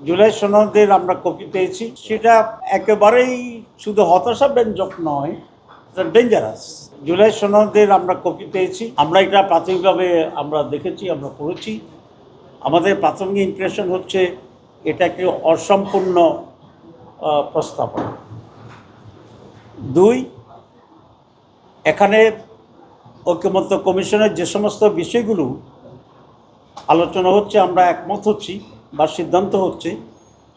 জুলাই সনদের আমরা কপি পেয়েছি, সেটা একেবারেই শুধু হতাশাব্যঞ্জক নয়, এটা ডেঞ্জারাস। জুলাই সনদের আমরা কপি পেয়েছি, আমরা এটা প্রাথমিকভাবে আমরা দেখেছি, আমরা পড়েছি। আমাদের প্রাথমিক ইমপ্রেশন হচ্ছে এটা একটি অসম্পূর্ণ প্রস্তাবনা। দুই, এখানে ঐকমত্য কমিশনের যে সমস্ত বিষয়গুলো আলোচনা হচ্ছে, আমরা একমত হচ্ছি বা সিদ্ধান্ত হচ্ছে,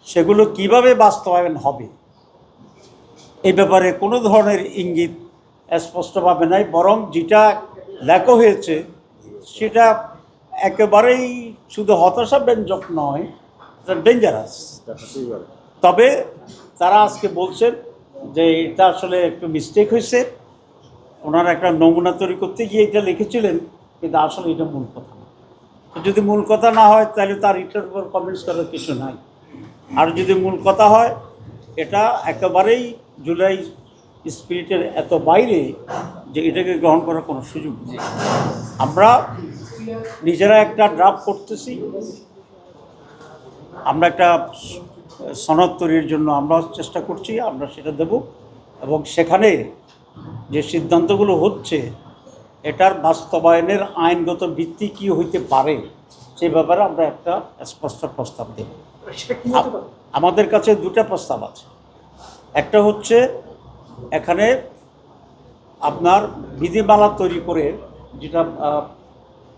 সেগুলো কিভাবে বাস্তবায়ন হবে এই ব্যাপারে কোনো ধরনের ইঙ্গিত স্পষ্টভাবে নাই, বরং যেটা লেখা হয়েছে সেটা একেবারেই শুধু হতাশাব্যঞ্জক নয়, এটা ডেঞ্জারাস। তবে তারা আজকে বলছেন যে এটা আসলে একটু মিস্টেক হয়েছে, ওনারা একটা নমুনা তৈরি করতে গিয়ে এটা লিখেছিলেন, কিন্তু আসলে এটা মূল কথা না। যদি মূল কথা না হয় তাহলে তার এটার উপর কমেন্টস করার কিছু নাই। আর যদি মূল কথা হয়, এটা একেবারেই জুলাই স্পিরিটের এত বাইরে যে এটাকে গ্রহণ করার কোনো সুযোগ নেই। আমরা নিজেরা একটা ড্রাফট করতেছি, আমরা একটা সনদ তৈরির জন্য আমরা চেষ্টা করছি, আমরা সেটা দেব, এবং সেখানে যে সিদ্ধান্তগুলো হচ্ছে এটার বাস্তবায়নের আইনগত ভিত্তি কী হইতে পারে সে ব্যাপারে আমরা একটা স্পষ্ট প্রস্তাব দেব। আমাদের কাছে দুটা প্রস্তাব আছে। একটা হচ্ছে এখানে আপনার বিধিমালা তৈরি করে, যেটা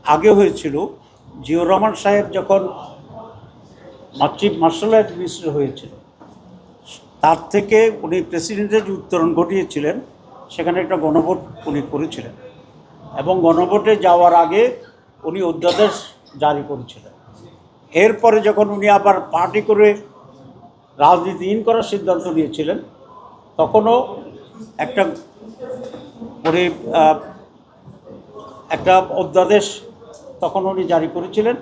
আগে হয়েছিল, জিয়াউর রহমান সাহেব যখন চিফ মার্শাল অ্যাডমিনিস্ট্রেটর হয়েছিল, তার থেকে উনি প্রেসিডেন্টের যে উত্তরণ ঘটিয়েছিলেন, সেখানে একটা গণভোট উনি করেছিলেন, এবং গণভোটে যাওয়ার আগে উনি অধ্যাদেশ জারি করেছিলেন। এরপরে যখন উনি আবার পার্টি করে রাজনীতিহীন করার সিদ্ধান্ত নিয়েছিলেন, তখনও একটা উনি একটা অধ্যাদেশ তখন উনি জারি করেছিলেন,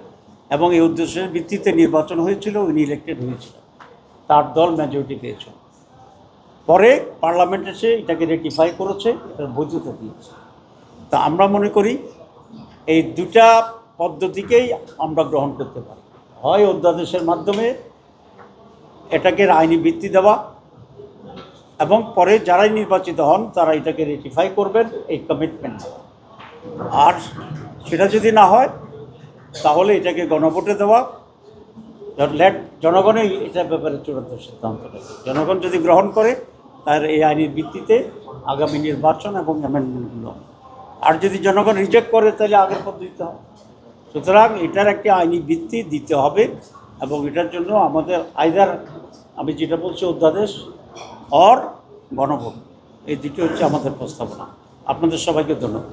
এবং এই উদ্দেশ্যের ভিত্তিতে নির্বাচন হয়েছিল, উনি ইলেক্টেড হয়েছিলেন, তার দল মেজরিটি পেয়েছিল। পরে পার্লামেন্ট এসে এটাকে রেটিফাই করেছে, এটার বৈধতা দিয়েছে। তা আমরা মনে করি এই দুটা পদ্ধতিকেই আমরা গ্রহণ করতে পারি। হয় অধ্যাদেশের মাধ্যমে এটাকে আইনি ভিত্তি দেওয়া, এবং পরে যারাই নির্বাচিত হন তারা এটাকে রেটিফাই করবেন, এই কমিটমেন্ট। আর সেটা যদি না হয় তাহলে এটাকে গণভোটে দেওয়া, জনগণই এটার ব্যাপারে চূড়ান্ত সিদ্ধান্ত নেবে। জনগণ যদি গ্রহণ করে তাহলে এই আইনের ভিত্তিতে আগামী নির্বাচন এবং অ্যামেন্ডমেন্টগুলো, আর যদি জনগণ রিজেক্ট করে তাহলে আগের পদ্ধতিতে হবে। সুতরাং এটার একটি আইনি ভিত্তি দিতে হবে, এবং এটার জন্য আমাদের আইদার, আমি যেটা বলছি, অধ্যাদেশ অর গণভোট, এই দুটি হচ্ছে আমাদের প্রস্তাবনা। আপনাদের সবাইকে ধন্যবাদ।